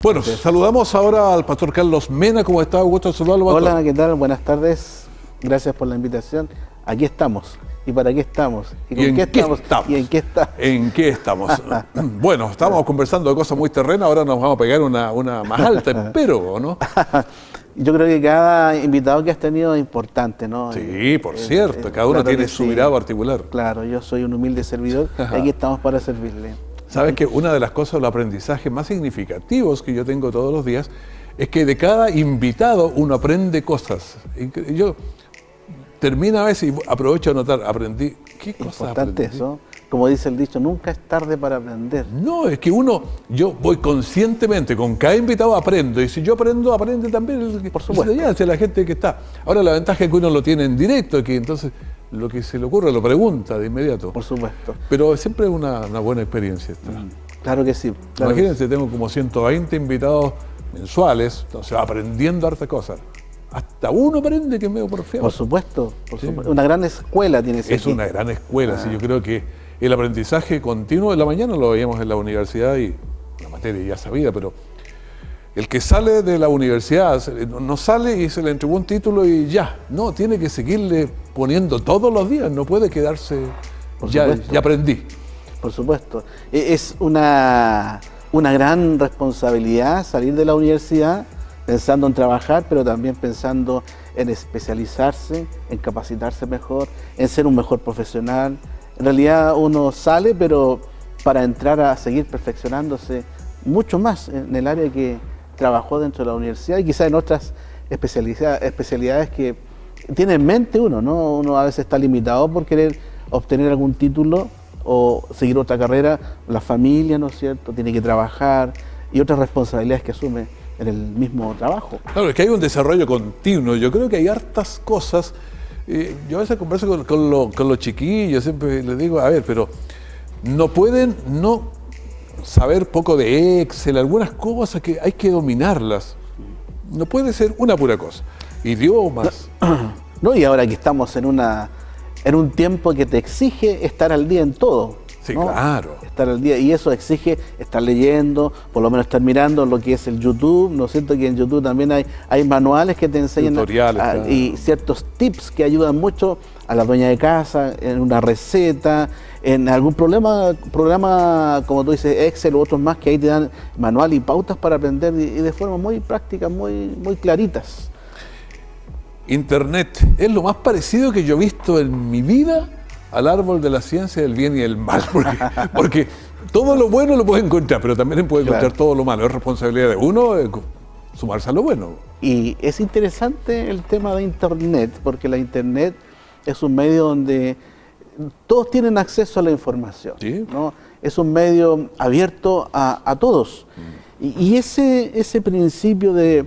Bueno, saludamos ahora al pastor Carlos Mena. ¿Cómo está? Gusto saludarlo, pastor. Hola, ¿qué tal? Buenas tardes. Gracias por la invitación. Aquí estamos. ¿Y para qué estamos? ¿Y en qué estamos? ¿Y en qué estamos? ¿En qué estamos? Bueno, estábamos conversando de cosas muy terrenas, ahora nos vamos a pegar una más alta, espero, ¿no? Yo creo que cada invitado que has tenido es importante, ¿no? Sí, por cierto, cada uno claro tiene que su sí. mirada particular. Claro, yo soy un humilde servidor y aquí estamos para servirle. Sabes que una de las cosas, los aprendizajes más significativos que yo tengo todos los días, es que de cada invitado uno aprende cosas. Yo termino a veces y aprovecho a anotar, aprendí, ¿qué cosas Importante aprendí? eso. Como dice el dicho, nunca es tarde para aprender. No, es que yo voy conscientemente, con cada invitado aprendo, y si yo aprendo, aprende también el Por supuesto. hace la gente que está. Ahora la ventaja es que uno lo tiene en directo, que entonces lo que se le ocurre lo pregunta de inmediato. Por supuesto. Pero siempre es una buena experiencia esta. Claro que sí. Claro que Imagínense, tengo como 120 invitados mensuales, entonces va aprendiendo hartas cosas. Hasta uno aprende que es medio porfiado. Por supuesto, por supuesto. Una gran escuela tiene ese Es una gran escuela, sí, yo creo que el aprendizaje continuo, en la mañana lo veíamos en la universidad y la materia ya sabida, pero el que sale de la universidad no sale y se le entregó un título y ya, no, tiene que seguirle poniendo todos los días, no puede quedarse, ya aprendí. Por supuesto. Es una gran responsabilidad salir de la universidad pensando en trabajar, pero también pensando en especializarse, en capacitarse mejor, en ser un mejor profesional. En realidad uno sale, pero para entrar a seguir perfeccionándose mucho más en el área que trabajó dentro de la universidad y quizás en otras especialidades que tiene en mente uno, ¿no? Uno a veces está limitado por querer obtener algún título o seguir otra carrera. La familia, ¿no es cierto?, tiene que trabajar y otras responsabilidades que asume en el mismo trabajo. Claro, es que hay un desarrollo continuo, yo creo que hay hartas cosas. Yo a veces converso con los chiquillos, siempre les digo, a ver, pero no pueden no saber poco de Excel, algunas cosas que hay que dominarlas. No puede ser una pura cosa. Idiomas. No, y ahora que estamos en un tiempo que te exige estar al día en todo. Sí, ¿no? claro. Estar al día, y eso exige estar leyendo, por lo menos estar mirando lo que es el YouTube, ¿no es cierto? Que en YouTube también hay manuales que te enseñan tutoriales, claro. Y ciertos tips que ayudan mucho a la dueña de casa, en una receta, en algún programa, como tú dices, Excel u otros más, que ahí te dan manual y pautas para aprender y de forma muy práctica, muy claritas. Internet es lo más parecido que yo he visto en mi vida al árbol de la ciencia del bien y el mal, porque todo lo bueno lo puede encontrar, pero también puede encontrar todo lo malo. Es responsabilidad de uno sumarse a lo bueno. Y es interesante el tema de Internet, porque la Internet es un medio donde todos tienen acceso a la información, ¿sí? ¿no? Es un medio abierto a todos. Y ese principio de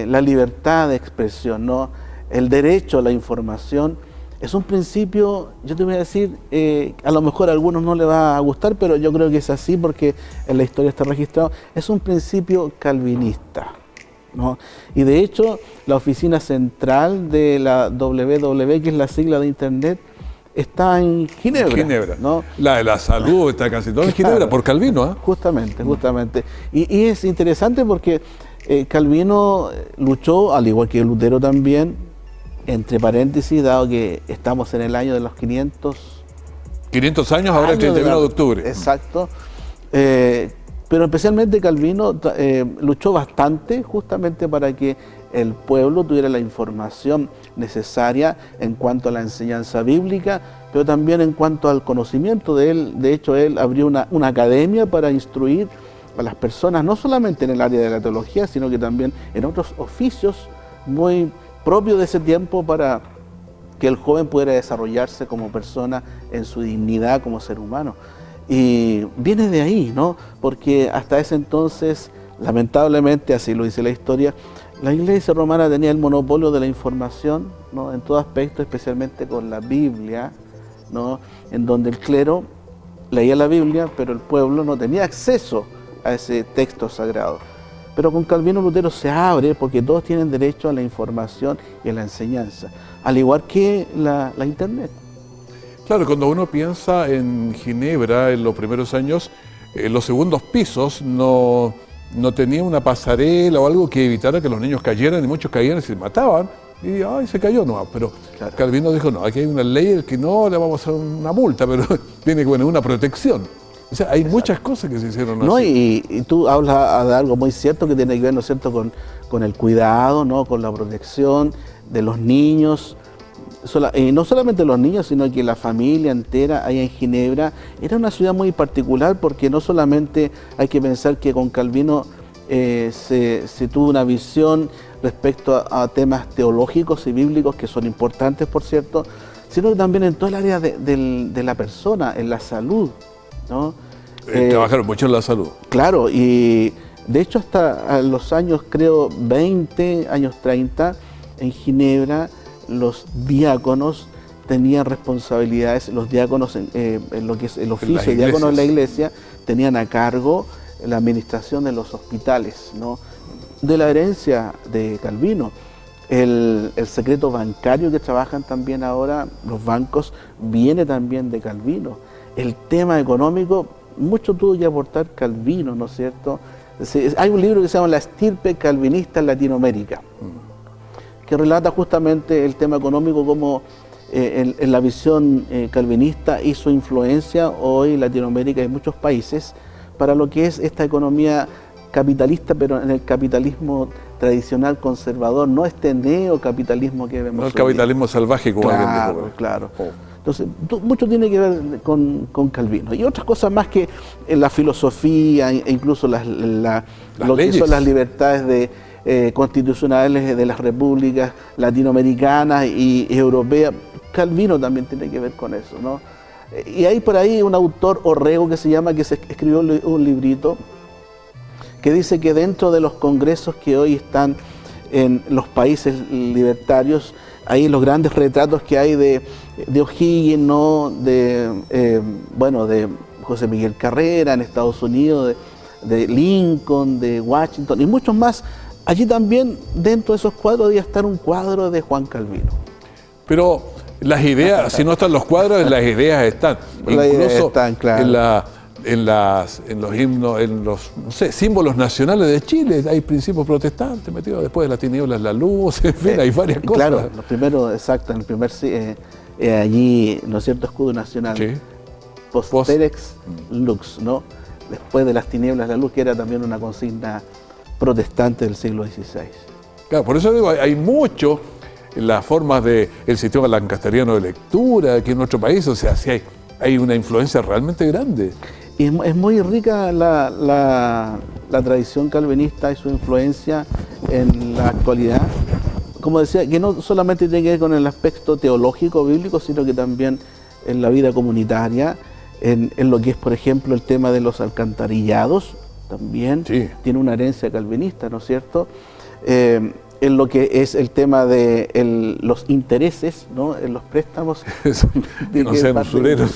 la libertad de expresión, ¿no? El derecho a la información, es un principio, yo te voy a decir, a lo mejor a algunos no les va a gustar, pero yo creo que es así porque en la historia está registrado, es un principio calvinista, ¿no? Y de hecho, la oficina central de la WWW, que es la sigla de Internet, está en Ginebra. Ginebra, ¿no? La de la salud está casi todo en Ginebra, por Calvino, ¿eh? Justamente. Y es interesante porque Calvino luchó, al igual que Lutero también, entre paréntesis, dado que estamos en el año de los 500 años, ahora el 31 de octubre. Exacto. Pero especialmente Calvino luchó bastante justamente para que el pueblo tuviera la información necesaria en cuanto a la enseñanza bíblica, pero también en cuanto al conocimiento de él. De hecho, él abrió una academia para instruir a las personas, no solamente en el área de la teología, sino que también en otros oficios muy propio de ese tiempo para que el joven pudiera desarrollarse como persona en su dignidad como ser humano. Y viene de ahí, ¿no? Porque hasta ese entonces, lamentablemente, así lo dice la historia, la Iglesia romana tenía el monopolio de la información, ¿no? En todo aspecto, especialmente con la Biblia, ¿no? En donde el clero leía la Biblia, pero el pueblo no tenía acceso a ese texto sagrado. Pero con Calvino Lutero se abre porque todos tienen derecho a la información y a la enseñanza, al igual que la Internet. Claro, cuando uno piensa en Ginebra en los primeros años, los segundos pisos no no tenía una pasarela o algo que evitara que los niños cayeran, y muchos caían y se mataban, y ay, se cayó, no, pero Claro. Calvino dijo, no, aquí hay una ley que no le vamos a hacer una multa, pero tiene que poner una protección. O sea, hay muchas cosas que se hicieron No, así. y tú hablas de algo muy cierto que tiene que ver, ¿no es cierto?, con el cuidado, ¿no?, con la protección de los niños. Y no solamente los niños, sino que la familia entera allá en Ginebra. Era una ciudad muy particular porque no solamente hay que pensar que con Calvino se tuvo una visión respecto a temas teológicos y bíblicos que son importantes, por cierto, sino que también en todo el área de la persona, en la salud, ¿no? Trabajaron mucho en la salud. Claro, y de hecho hasta los años, creo, 20, años 30, en Ginebra, los diáconos tenían responsabilidades, los diáconos en lo que es el oficio de diáconos en la iglesia, tenían a cargo la administración de los hospitales, ¿no?, de la herencia de Calvino. El secreto bancario que trabajan también ahora los bancos viene también de Calvino. El tema económico, mucho tuvo que aportar Calvino, ¿no es cierto? Hay un libro que se llama La estirpe calvinista en Latinoamérica, que relata justamente el tema económico, como en la visión calvinista y su influencia hoy en Latinoamérica y en muchos países para lo que es esta economía capitalista, pero en el capitalismo tradicional conservador, no este neocapitalismo que vemos. No el capitalismo salvaje, como alguien dijo. Claro, claro. Entonces, mucho tiene que ver con Calvino. Y otras cosas más que en la filosofía, e incluso lo que son las libertades constitucionales de las repúblicas latinoamericanas y europeas. Calvino también tiene que ver con eso, ¿no? Y hay por ahí un autor, Orrego, que se escribió un librito que dice que dentro de los congresos que hoy están en los países libertarios, hay los grandes retratos que hay de O'Higgins, ¿no?, de José Miguel Carrera en Estados Unidos, de Lincoln, de Washington y muchos más. Allí también, dentro de esos cuadros, debía estar un cuadro de Juan Calvino. Pero las ideas, si no están los cuadros, las ideas están. Las Incluso ideas están, claro. en los himnos, en los, no sé, símbolos nacionales de Chile, hay principios protestantes metidos, después de las tinieblas la luz, en fin, hay varias cosas. Claro, los primeros, exacto, en el primer, allí, ¿no es cierto?, escudo nacional. Sí. Posterex lux, ¿no? Después de las tinieblas la luz, que era también una consigna protestante del siglo XVI. Claro, por eso digo, hay mucho en las formas del sistema lancasteriano de lectura aquí en nuestro país, o sea, sí hay una influencia realmente grande. Y es muy rica la tradición calvinista y su influencia en la actualidad. Como decía, que no solamente tiene que ver con el aspecto teológico, bíblico, sino que también en la vida comunitaria, en lo que es, por ejemplo, el tema de los alcantarillados, también Sí. tiene una herencia calvinista, ¿no es cierto? En lo que es el tema de los intereses, ¿no?, en los préstamos. Que no sean usureros.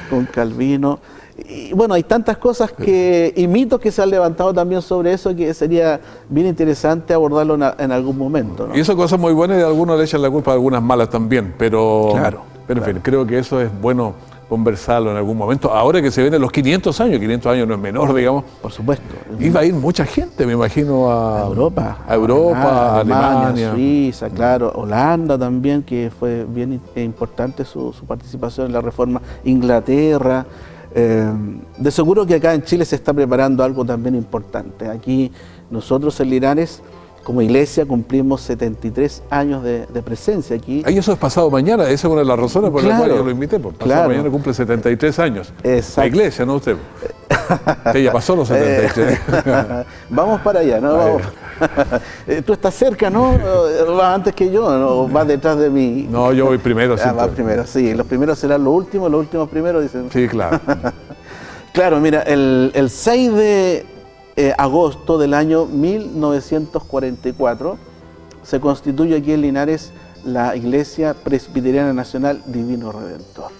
Con Calvino. Y bueno, hay tantas cosas y mitos que se han levantado también sobre eso, que sería bien interesante abordarlo en algún momento, ¿no? Y eso cosas muy buenas, y algunos le echan la culpa a algunas malas también, pero, Claro, pero en fin, creo que eso es bueno conversarlo en algún momento. Ahora que se vienen los 500 años no es menor, digamos. Por supuesto. Iba a ir mucha gente, me imagino, a Europa. a Europa, a Alemania. Suiza, claro. Holanda también, que fue bien importante su participación en la reforma. Inglaterra. De seguro que acá en Chile se está preparando algo también importante. Aquí nosotros en Linares, como iglesia, cumplimos 73 años de presencia aquí. Ahí eso es pasado mañana, esa es una de las razones por las Claro, cuales yo lo invité. Pasado claro. mañana cumple 73 años. Exacto. La iglesia, ¿no usted? Que ya pasó los 73. Vamos para allá, ¿no? Vamos. Tú estás cerca, ¿no? Vas antes que yo, ¿no? Vas detrás de mí. No, yo voy primero. Vas primero, sí. Los primeros serán los últimos primeros, dicen. Sí, claro. Claro, mira, el 6 de agosto del año 1944 se constituye aquí en Linares la Iglesia Presbiteriana Nacional Divino Redentor.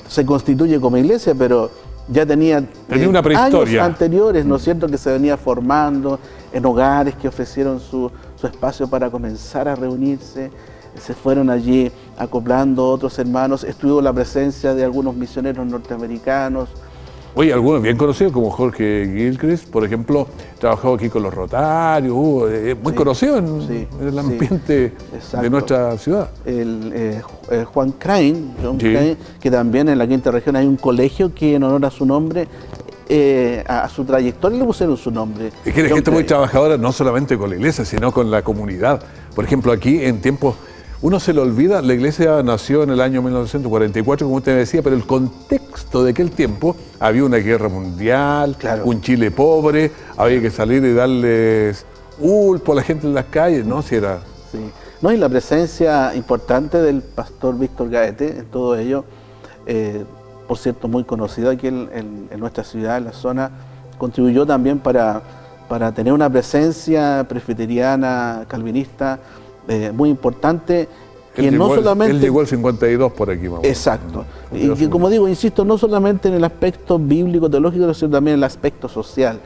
Se constituye como iglesia, pero ya tenía una prehistoria. años anteriores, ¿no es cierto?, que se venía formando en hogares que ofrecieron su espacio para comenzar a reunirse. Se fueron allí acoplando otros hermanos, estuvo la presencia de algunos misioneros norteamericanos, Oye, algunos bien conocidos como Jorge Gilchrist, por ejemplo, trabajó aquí con los Rotarios, muy conocido en el ambiente de nuestra ciudad. Juan Crain, que también en la quinta región hay un colegio que en honor a su nombre, a su trayectoria le pusieron su nombre. Es que era gente muy trabajadora, no solamente con la iglesia, sino con la comunidad. Por ejemplo, aquí en tiempos... Uno se le olvida, la iglesia nació en el año 1944, como usted me decía, pero el contexto de aquel tiempo, había una guerra mundial, un Chile pobre, había que salir y darles ulpo a la gente en las calles, ¿no? Si era... Sí. No, y la presencia importante del pastor Víctor Gaete en todo ello, por cierto, muy conocido aquí en nuestra ciudad, en la zona, contribuyó también para tener una presencia presbiteriana, calvinista, muy importante. Él llegó al 52 por aquí, mamá. Exacto. Y que, como digo, insisto, no solamente en el aspecto bíblico, teológico, sino también en el aspecto social.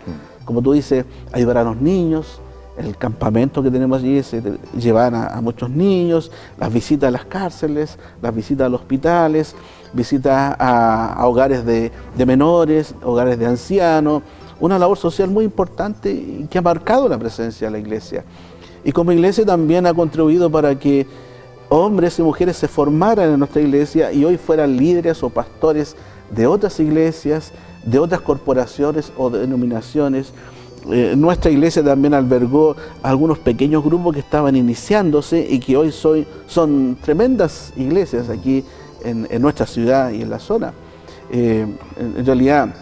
Como tú dices, ayudar a los niños, el campamento que tenemos allí, se llevan a muchos niños, las visitas a las cárceles, las visitas a los hospitales, visitas a hogares de menores, hogares de ancianos, una labor social muy importante y que ha marcado la presencia de la iglesia. Y como iglesia también ha contribuido para que hombres y mujeres se formaran en nuestra iglesia y hoy fueran líderes o pastores de otras iglesias, de otras corporaciones o denominaciones. Nuestra iglesia también albergó algunos pequeños grupos que estaban iniciándose y que hoy son tremendas iglesias aquí en nuestra ciudad y en la zona. En realidad,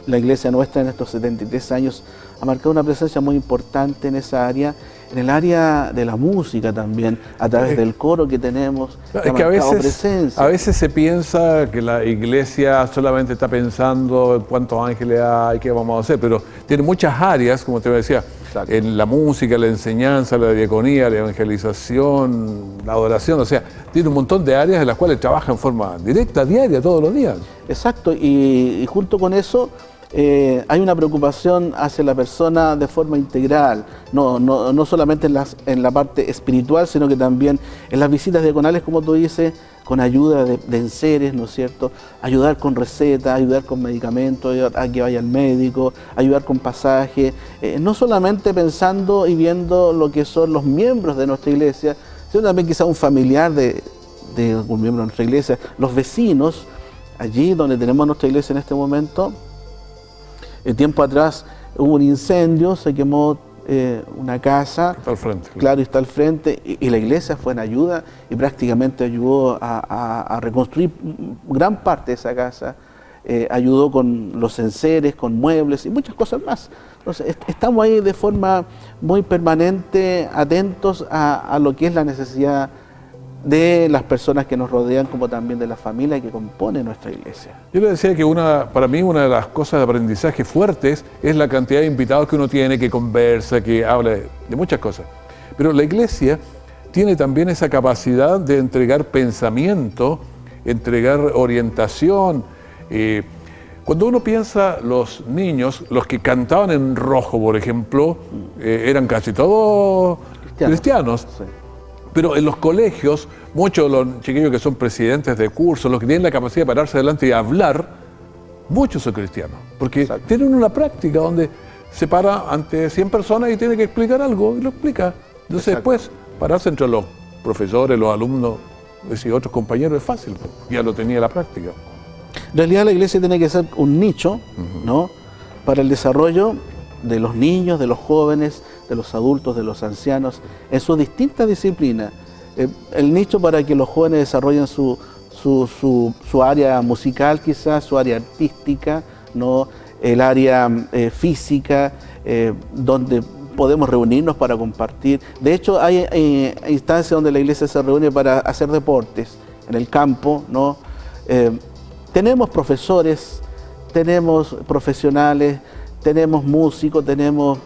la iglesia nuestra en estos 73 años ha marcado una presencia muy importante en esa área, en el área de la música también, a través del coro que tenemos. Es que a veces se piensa que la iglesia solamente está pensando en cuántos ángeles hay, qué vamos a hacer, pero tiene muchas áreas, como te decía, en la música, la enseñanza, la diaconía, la evangelización, la adoración, o sea, tiene un montón de áreas en las cuales trabaja en forma directa, diaria, todos los días. Exacto, y junto con eso, hay una preocupación hacia la persona de forma integral, no solamente en la parte espiritual, sino que también en las visitas diaconales, como tú dices, con ayuda de enseres, ¿no es cierto? Ayudar con recetas, ayudar con medicamentos, ayudar a que vaya al médico, ayudar con pasaje, no solamente pensando y viendo lo que son los miembros de nuestra iglesia, sino también quizá un familiar de algún miembro de nuestra iglesia, los vecinos, allí donde tenemos nuestra iglesia en este momento. Tiempo atrás hubo un incendio, se quemó una casa, está al frente, claro, y está al frente, y la iglesia fue en ayuda y prácticamente ayudó a reconstruir gran parte de esa casa, ayudó con los enseres, con muebles y muchas cosas más. Entonces, estamos ahí de forma muy permanente, atentos a lo que es la necesidad de las personas que nos rodean, como también de la familia que compone nuestra iglesia. Yo le decía que para mí una de las cosas de aprendizaje fuertes es la cantidad de invitados que uno tiene, que conversa, que habla de muchas cosas. Pero la iglesia tiene también esa capacidad de entregar pensamiento, entregar orientación. Cuando uno piensa, los niños, los que cantaban en rojo, por ejemplo, eran casi todos cristianos. Sí. Pero en los colegios, muchos de los chiquillos que son presidentes de cursos, los que tienen la capacidad de pararse adelante y hablar, muchos son cristianos. Porque tienen una práctica donde se para ante 100 personas y tiene que explicar algo y lo explica. Entonces después, pararse entre los profesores, los alumnos y otros compañeros es fácil, ya lo tenía la práctica. En realidad la iglesia tiene que ser un nicho, ¿no?, para el desarrollo de los niños, de los jóvenes, de los adultos, de los ancianos, en sus distintas disciplinas. El nicho para que los jóvenes desarrollen su área musical, quizás, su área artística, ¿no?, el área física, donde podemos reunirnos para compartir. De hecho, hay instancias donde la iglesia se reúne para hacer deportes, en el campo, ¿no? Tenemos profesores, tenemos profesionales, tenemos músicos, tenemos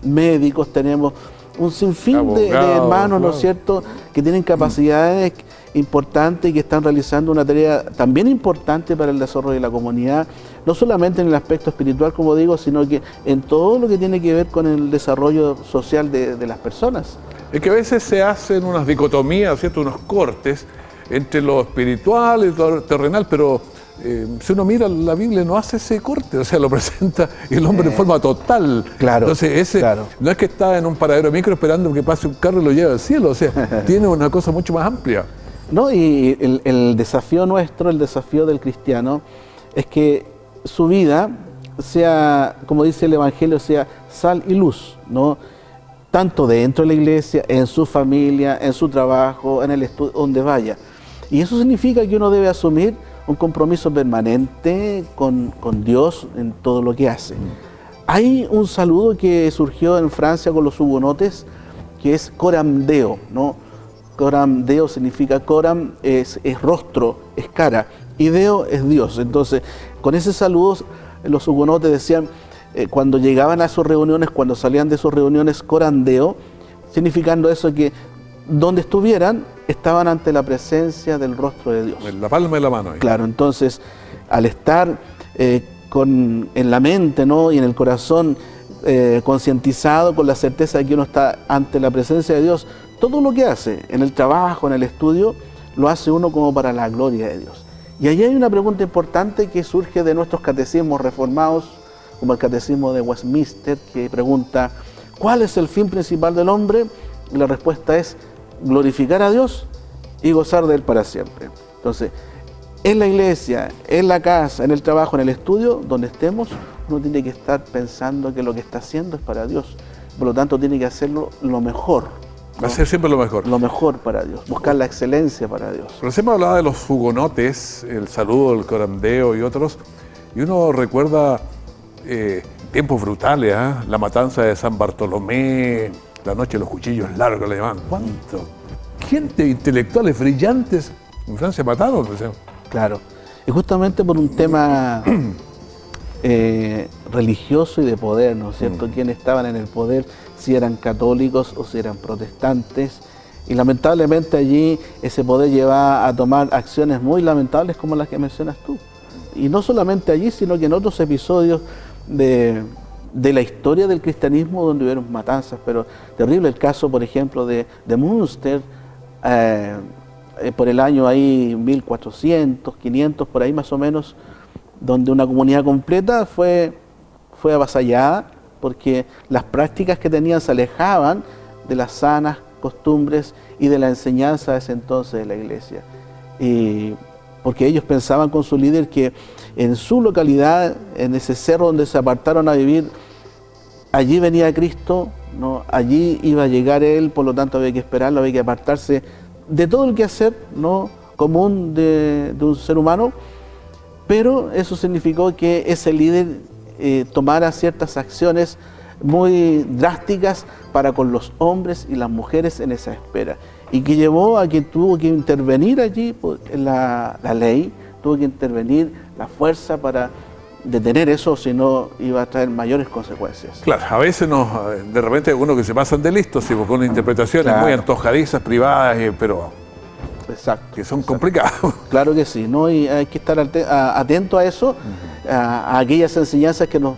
médicos, tenemos un sinfín de hermanos, ¿no es cierto?, que tienen capacidades importantes y que están realizando una tarea también importante para el desarrollo de la comunidad, no solamente en el aspecto espiritual, como digo, sino que en todo lo que tiene que ver con el desarrollo social de las personas. Es que a veces se hacen unas dicotomías, ¿cierto?, unos cortes entre lo espiritual y lo terrenal, pero si uno mira la Biblia no hace ese corte, o sea, lo presenta el hombre en forma total. Claro. Entonces, no es que está en un paradero micro esperando que pase un carro y lo lleve al cielo, o sea, tiene una cosa mucho más amplia. No, y el desafío nuestro, el desafío del cristiano, es que su vida sea, como dice el Evangelio, sea sal y luz, ¿no? Tanto dentro de la iglesia, en su familia, en su trabajo, en el estudio, donde vaya. Y eso significa que uno debe asumir un compromiso permanente con Dios en todo lo que hace. Hay un saludo que surgió en Francia con los hugonotes, que es coram Deo, ¿no? Coram Deo significa, coram es rostro, es cara, y Deo es Dios. Entonces, con ese saludo, los hugonotes decían, cuando llegaban a sus reuniones, cuando salían de sus reuniones, coram Deo, significando eso que donde estuvieran, estaban ante la presencia del rostro de Dios. La palma de la mano. Claro, entonces, al estar en la mente, ¿no? Y en el corazón concientizado con la certeza de que uno está ante la presencia de Dios, todo lo que hace, en el trabajo, en el estudio, lo hace uno como para la gloria de Dios. Y ahí hay una pregunta importante que surge de nuestros catecismos reformados, como el catecismo de Westminster, que pregunta, ¿cuál es el fin principal del hombre? Y la respuesta es glorificar a Dios y gozar de Él para siempre. Entonces, en la iglesia, en la casa, en el trabajo, en el estudio, donde estemos, uno tiene que estar pensando que lo que está haciendo es para Dios. Por lo tanto, tiene que hacerlo lo mejor, ¿no? Hacer siempre lo mejor. Lo mejor para Dios, buscar la excelencia para Dios. Recién hablaba de los hugonotes, el saludo, el coram Deo y otros, y uno recuerda tiempos brutales, ¿eh? La matanza de San Bartolomé, la noche de los cuchillos largos, le llaman. ¿Cuánto? Gente, intelectuales brillantes en Francia mataron. Claro, y justamente por un tema religioso y de poder, ¿no es cierto? ¿Quiénes estaban en el poder? Si eran católicos o si eran protestantes. Y lamentablemente allí ese poder lleva a tomar acciones muy lamentables como las que mencionas tú. Y no solamente allí, sino que en otros episodios de la historia del cristianismo donde hubieron matanzas, pero terrible el caso, por ejemplo, de Münster, por el año ahí 1400, 500, por ahí más o menos, donde una comunidad completa fue avasallada porque las prácticas que tenían se alejaban de las sanas costumbres y de la enseñanza de ese entonces de la iglesia. Y porque ellos pensaban con su líder que en su localidad, en ese cerro donde se apartaron a vivir, allí venía Cristo, ¿no? Allí iba a llegar Él, por lo tanto había que esperarlo, había que apartarse de todo el quehacer, ¿no? Común de un ser humano, pero eso significó que ese líder tomara ciertas acciones muy drásticas para con los hombres y las mujeres en esa espera, y que llevó a que tuvo que intervenir allí la ley, tuvo que intervenir la fuerza para detener eso, si no iba a traer mayores consecuencias. Claro, a veces de repente hay algunos que se pasan de listos y con interpretaciones muy antojadizas, privadas, pero exacto, que son complicadas. Claro que sí, ¿no? Y hay que estar atento a eso, a aquellas enseñanzas que nos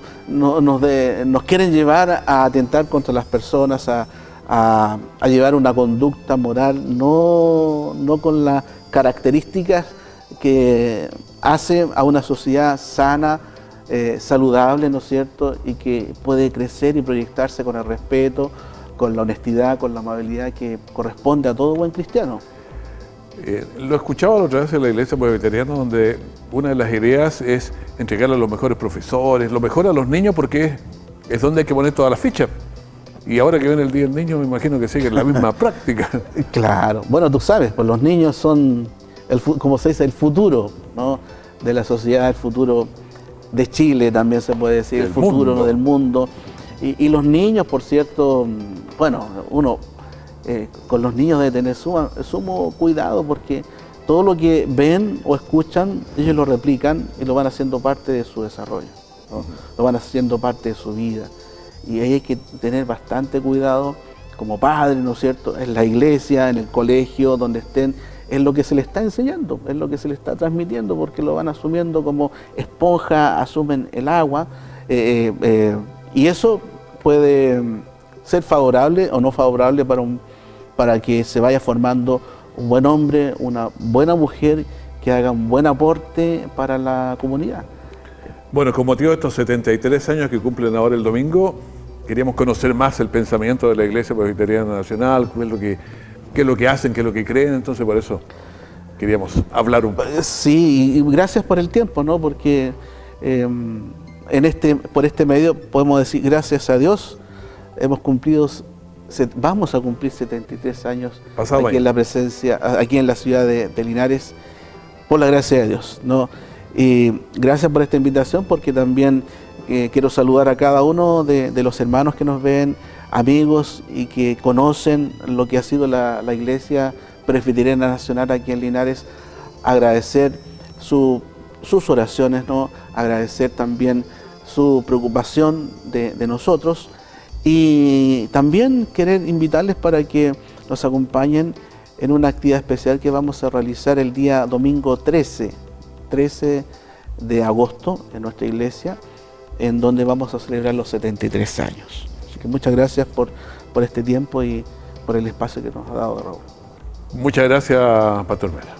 quieren llevar a atentar contra las personas, a llevar una conducta moral, no con las características que hace a una sociedad sana, saludable, ¿no es cierto? Y que puede crecer y proyectarse con el respeto, con la honestidad, con la amabilidad que corresponde a todo buen cristiano. Lo escuchaba la otra vez en la iglesia presbiteriana, donde una de las ideas es entregarle a los mejores profesores, lo mejor a los niños, porque es donde hay que poner todas las fichas. Y ahora que viene el Día del Niño, me imagino que siguen la misma práctica. Claro, bueno, tú sabes, pues los niños son, como se dice, el futuro, ¿no? De la sociedad, el futuro de Chile también se puede decir, el futuro, ¿no? Del mundo. Y los niños, por cierto, bueno, uno con los niños debe tener sumo cuidado, porque todo lo que ven o escuchan, ellos lo replican y lo van haciendo parte de su desarrollo, ¿no? Lo van haciendo parte de su vida. Y ahí hay que tener bastante cuidado como padres, ¿no es cierto?, en la iglesia, en el colegio, donde estén, es lo que se les está enseñando, es lo que se les está transmitiendo, porque lo van asumiendo como esponja, asumen el agua, y eso puede ser favorable o no favorable para que se vaya formando un buen hombre, una buena mujer que haga un buen aporte para la comunidad. Bueno, con motivo de estos 73 años que cumplen ahora el domingo, queríamos conocer más el pensamiento de la Iglesia Presbiteriana Nacional, qué es lo que hacen, qué es lo que creen, entonces por eso queríamos hablar un poco. Sí, y gracias por el tiempo, ¿no? Porque por este medio podemos decir gracias a Dios, vamos a cumplir 73 años Pasado aquí en la presencia, aquí en la ciudad de Linares, por la gracia de Dios, ¿no? Y gracias por esta invitación, porque también quiero saludar a cada uno de los hermanos que nos ven, amigos y que conocen lo que ha sido la Iglesia Presbiteriana Nacional aquí en Linares, agradecer sus oraciones, ¿no? Agradecer también su preocupación de nosotros, y también querer invitarles para que nos acompañen en una actividad especial que vamos a realizar el día domingo 13 de agosto en nuestra iglesia, en donde vamos a celebrar los 73 años. Así que muchas gracias por este tiempo y por el espacio que nos ha dado, Raúl. Muchas gracias, Pastor Mera.